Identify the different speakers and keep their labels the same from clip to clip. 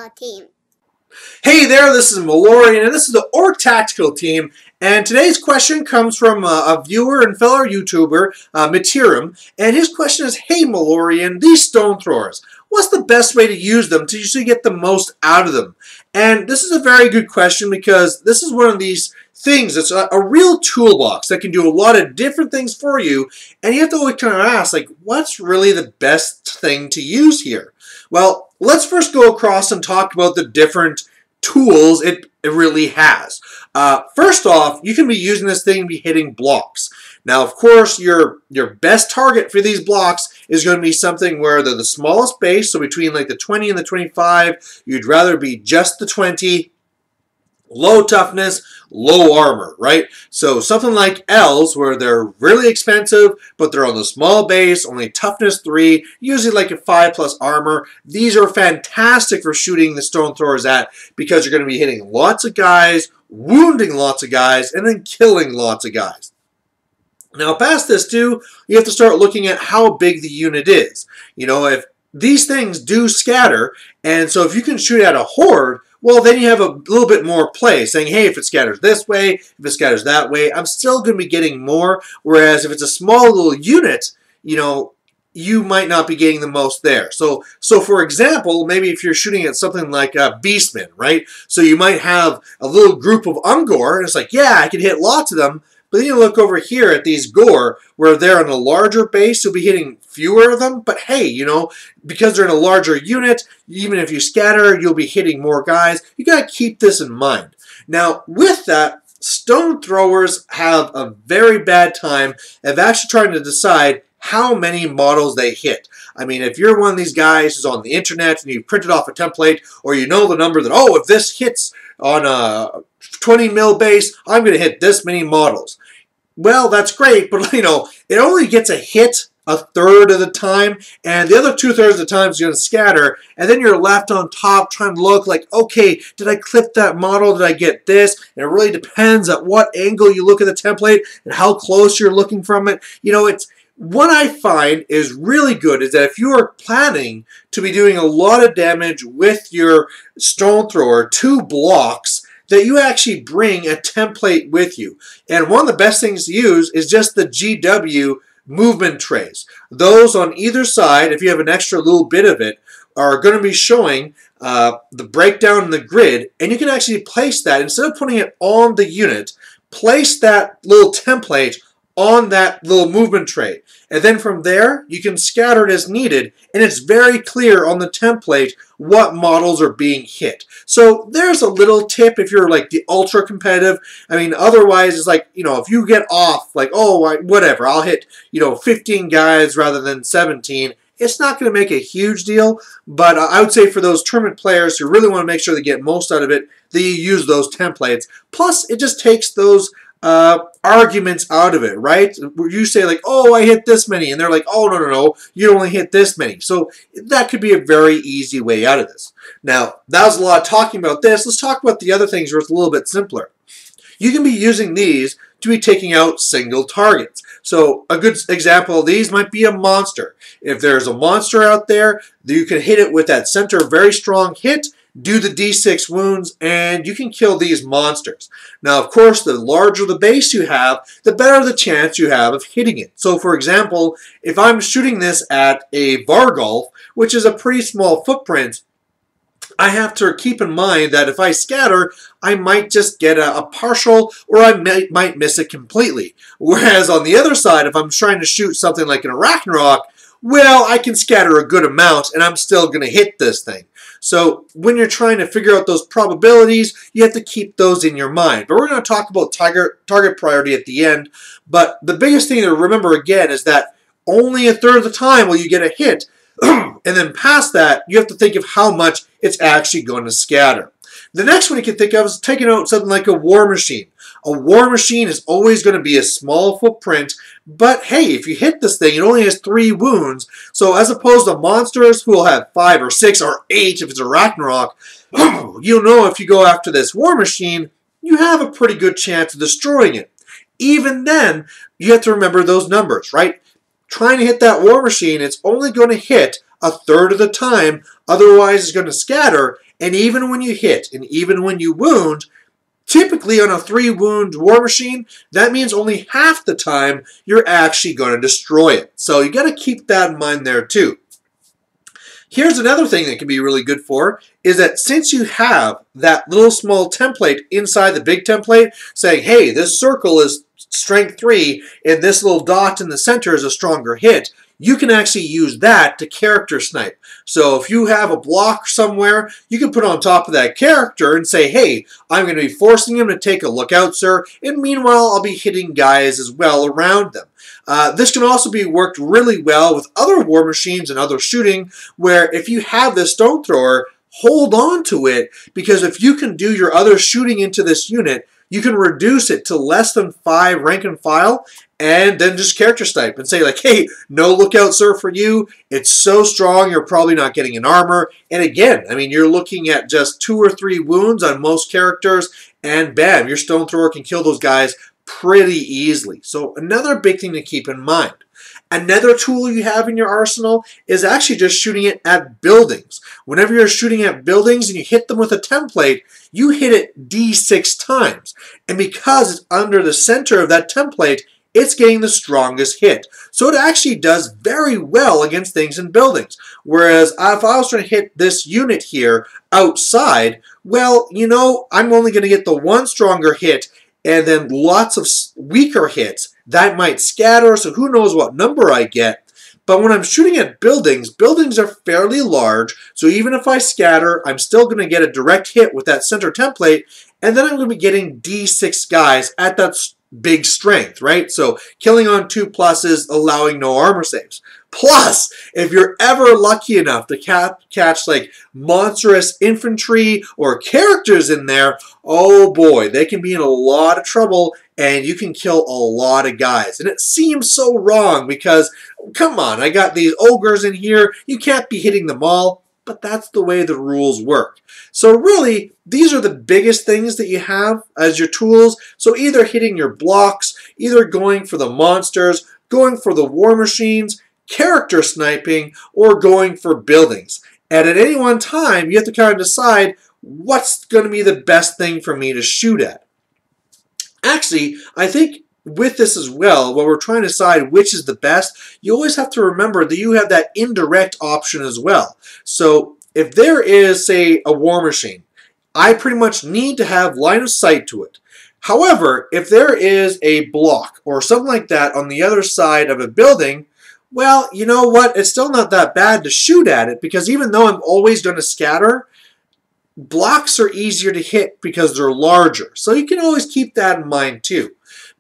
Speaker 1: team.
Speaker 2: Hey there, this is Malorian, and this is the Orc Tactical team. And today's question comes from a viewer and fellow YouTuber, Materium. And his question is, hey Malorian, these stone throwers, what's the best way to use them to usually get the most out of them? And this is a very good question because this is one of these things that's a real toolbox that can do a lot of different things for you. And you have to always kind of ask, like, what's really the best thing to use here? Well, let's first go across and talk about the different tools it really has. First off, you can be using this thing to be hitting blocks. Now, of course, your best target for these blocks is going to be something where they're the smallest base, so between like the 20 and the 25, you'd rather be just the 20, low toughness, low armor, right? So something like L's where they're really expensive, but they're on the small base, only toughness 3, usually like a 5+ armor. These are fantastic for shooting the stone throwers at because you're going to be hitting lots of guys, wounding lots of guys, and then killing lots of guys. Now past this too, you have to start looking at how big the unit is. You know, if these things do scatter, and so if you can shoot at a horde, well, then you have a little bit more play, saying, hey, if it scatters this way, if it scatters that way, I'm still going to be getting more. Whereas if it's a small little unit, you know, you might not be getting the most there. So for example, maybe if you're shooting at something like a Beastman, right? So you might have a little group of Ungor, and it's like, yeah, I can hit lots of them. But then you look over here at these Gore, where they're on a larger base, you'll be hitting fewer of them. But hey, you know, because they're in a larger unit, even if you scatter, you'll be hitting more guys. You got to keep this in mind. Now, with that, stone throwers have a very bad time of actually trying to decide how many models they hit. I mean, if you're one of these guys who's on the internet and you printed off a template, or you know the number that, oh, if this hits on a 20 mil base, I'm going to hit this many models. Well, that's great, but you know, it only gets a hit a third of the time, and the other 2/3 of the time is going to scatter, and then you're left on top trying to look like, okay, did I clip that model? Did I get this? And it really depends at what angle you look at the template and how close you're looking from it. You know, it's what I find is really good is that if you are planning to be doing a lot of damage with your stone thrower to blocks, that you actually bring a template with you. And one of the best things to use is just the GW movement trays. Those on either side, if you have an extra little bit of it, are going to be showing the breakdown in the grid, and you can actually place that, instead of putting it on the unit, place that little template on that little movement tray. And then from there, you can scatter it as needed, and it's very clear on the template what models are being hit. So there's a little tip if you're like the ultra competitive. I mean, otherwise it's like, you know, if you get off like, oh, whatever, I'll hit, you know, 15 guys rather than 17, it's not going to make a huge deal. But I would say for those tournament players who really want to make sure they get most out of it, that you use those templates. Plus, it just takes those arguments out of it, right? You say like, oh, I hit this many, and they're like, oh, no, you only hit this many. So that could be a very easy way out of this. Now, that was a lot of talking about this. Let's talk about the other things where it's a little bit simpler. You can be using these to be taking out single targets. So a good example of these might be a monster. If there's a monster out there, you can hit it with that center very strong hit, do the D6 wounds, and you can kill these monsters. Now, of course, the larger the base you have, the better the chance you have of hitting it. So, for example, if I'm shooting this at a Vargulf, which is a pretty small footprint, I have to keep in mind that if I scatter, I might just get a partial, or I might miss it completely. Whereas on the other side, if I'm trying to shoot something like an Arachnarok, well, I can scatter a good amount, and I'm still going to hit this thing. So when you're trying to figure out those probabilities, you have to keep those in your mind. But we're going to talk about target priority at the end. But the biggest thing to remember again is that only a third of the time will you get a hit. And then past that, you have to think of how much it's actually going to scatter. The next one you can think of is taking out something like a War Machine. A War Machine is always going to be a small footprint, but hey, if you hit this thing, it only has 3 wounds. So as opposed to monsters who will have 5 or 6 or 8 if it's a Ragnarok, you'll know if you go after this War Machine, you have a pretty good chance of destroying it. Even then, you have to remember those numbers, right? Trying to hit that War Machine, it's only going to hit a third of the time, otherwise it's going to scatter. And even when you hit, and even when you wound, typically on a 3-wound war machine, that means only half the time you're actually going to destroy it. So you got to keep that in mind there too. Here's another thing that can be really good for, is that since you have that little small template inside the big template saying, hey, this circle is strength 3 and this little dot in the center is a stronger hit, you can actually use that to character snipe. So if you have a block somewhere, you can put on top of that character and say, hey, I'm going to be forcing him to take a look out, sir, and meanwhile I'll be hitting guys as well around them. This can also be worked really well with other war machines and other shooting, where if you have this stone thrower, hold on to it, because if you can do your other shooting into this unit, you can reduce it to less than 5 rank and file, and then just character snipe and say like, hey, no lookout, sir, for you. It's so strong, you're probably not getting an armor. And again, I mean, you're looking at just 2 or 3 wounds on most characters, and bam, your stone thrower can kill those guys pretty easily. So another big thing to keep in mind. Another tool you have in your arsenal is actually just shooting it at buildings. Whenever you're shooting at buildings and you hit them with a template, you hit it D6 times. And because it's under the center of that template, it's getting the strongest hit. So it actually does very well against things in buildings. Whereas if I was trying to hit this unit here outside, well, you know, I'm only going to get the one stronger hit and then lots of weaker hits that might scatter, so who knows what number I get. But when I'm shooting at buildings, buildings are fairly large, so even if I scatter, I'm still going to get a direct hit with that center template, and then I'm going to be getting D6 guys at that big strength, right? So killing on 2 pluses, allowing no armor saves. Plus, if you're ever lucky enough to catch like monstrous infantry or characters in there, oh boy, they can be in a lot of trouble and you can kill a lot of guys. And it seems so wrong because, come on, I got these ogres in here, you can't be hitting them all, but that's the way the rules work. So really, these are the biggest things that you have as your tools. So either hitting your blocks, either going for the monsters, going for the war machines, character sniping, or going for buildings. And at any one time, you have to kind of decide what's going to be the best thing for me to shoot at. Actually, I think with this as well, when we're trying to decide which is the best, you always have to remember that you have that indirect option as well. So if there is, say, a war machine, I pretty much need to have line of sight to it. However, if there is a block or something like that on the other side of a building, well, you know what? It's still not that bad to shoot at it, because even though I'm always going to scatter, blocks are easier to hit because they're larger. So you can always keep that in mind too.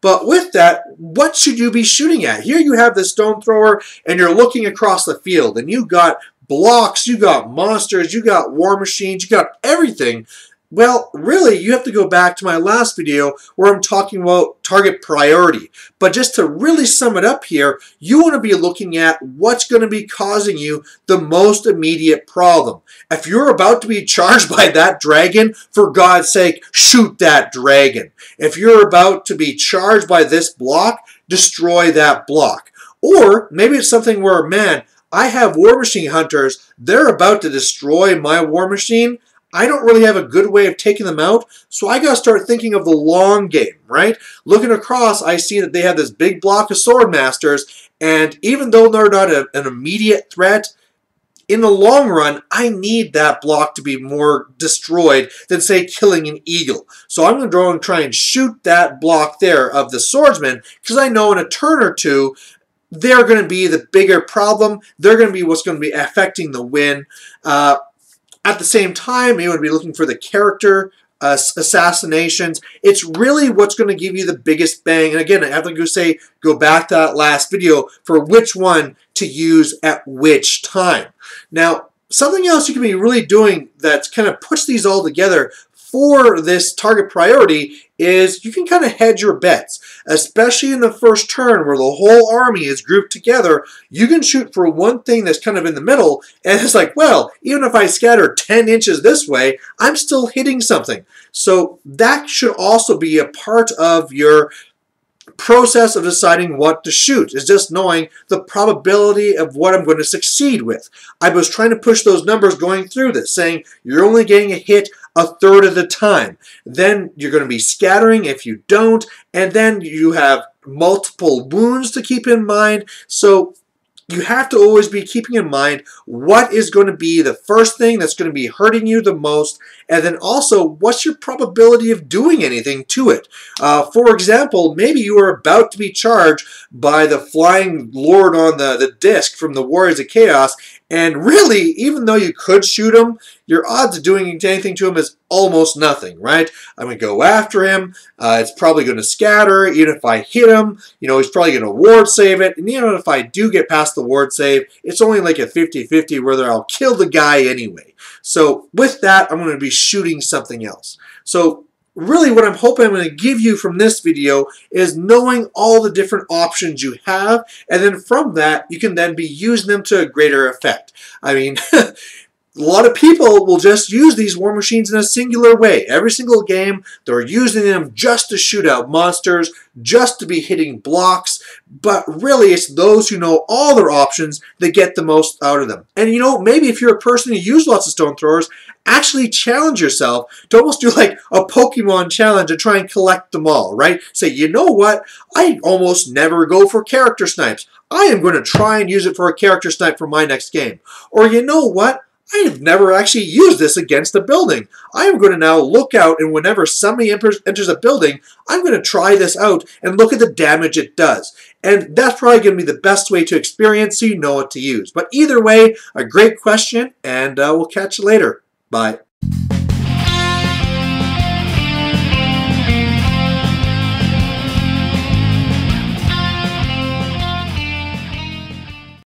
Speaker 2: But with that, what should you be shooting at? Here you have the stone thrower and you're looking across the field and you got blocks, you got monsters, you got war machines, you got everything. Well, really, you have to go back to my last video where I'm talking about target priority. But just to really sum it up here, you want to be looking at what's going to be causing you the most immediate problem. If you're about to be charged by that dragon, for God's sake, shoot that dragon. If you're about to be charged by this block, destroy that block. Or maybe it's something where, man, I have war machine hunters, they're about to destroy my war machine. I don't really have a good way of taking them out, so I got to start thinking of the long game, right? Looking across, I see that they have this big block of sword masters, and even though they're not an immediate threat, in the long run, I need that block to be more destroyed than, say, killing an eagle. So I'm going to go and try and shoot that block there of the swordsman, because I know in a turn or two, they're going to be the bigger problem. They're going to be what's going to be affecting the win. At the same time, you would be looking for the character assassinations. It's really what's going to give you the biggest bang. And again, I have to go back to that last video for which one to use at which time. Now, something else you can be really doing that kind of puts these all together for this target priority is you can kind of hedge your bets, especially in the first turn where the whole army is grouped together. You can shoot for one thing that's kind of in the middle, and it's like, well, even if I scatter 10 inches this way, I'm still hitting something. So that should also be a part of your process of deciding what to shoot. Is just knowing the probability of what I'm going to succeed with. I was trying to push those numbers going through this, saying you're only getting a hit a third of the time. Then you're going to be scattering if you don't, and then you have multiple wounds to keep in mind. So you have to always be keeping in mind what is going to be the first thing that's going to be hurting you the most, and then also what's your probability of doing anything to it. For example, maybe you are about to be charged by the flying lord on the disc from the Warriors of Chaos, and really, even though you could shoot him, your odds of doing anything to him is almost nothing, right? I'm going to go after him. It's probably going to scatter. Even if I hit him, he's probably going to ward save it. And even if I do get past the ward save, it's only like a 50-50 whether I'll kill the guy anyway. So with that, I'm going to be shooting something else. So really what I'm hoping I'm going to give you from this video is knowing all the different options you have, and then from that, you can then be using them to a greater effect. I mean, a lot of people will just use these war machines in a singular way. Every single game, they're using them just to shoot out monsters, just to be hitting blocks, but really it's those who know all their options that get the most out of them. And maybe if you're a person who uses lots of stone throwers, actually challenge yourself to almost do like a Pokemon challenge and try and collect them all, right? Say, you know what? I almost never go for character snipes. I am going to try and use it for a character snipe for my next game. Or you know what? I have never actually used this against a building. I am going to now look out, and whenever somebody enters a building, I'm going to try this out and look at the damage it does. And that's probably going to be the best way to experience so you know what to use. But either way, a great question, and we'll catch you later. Bye.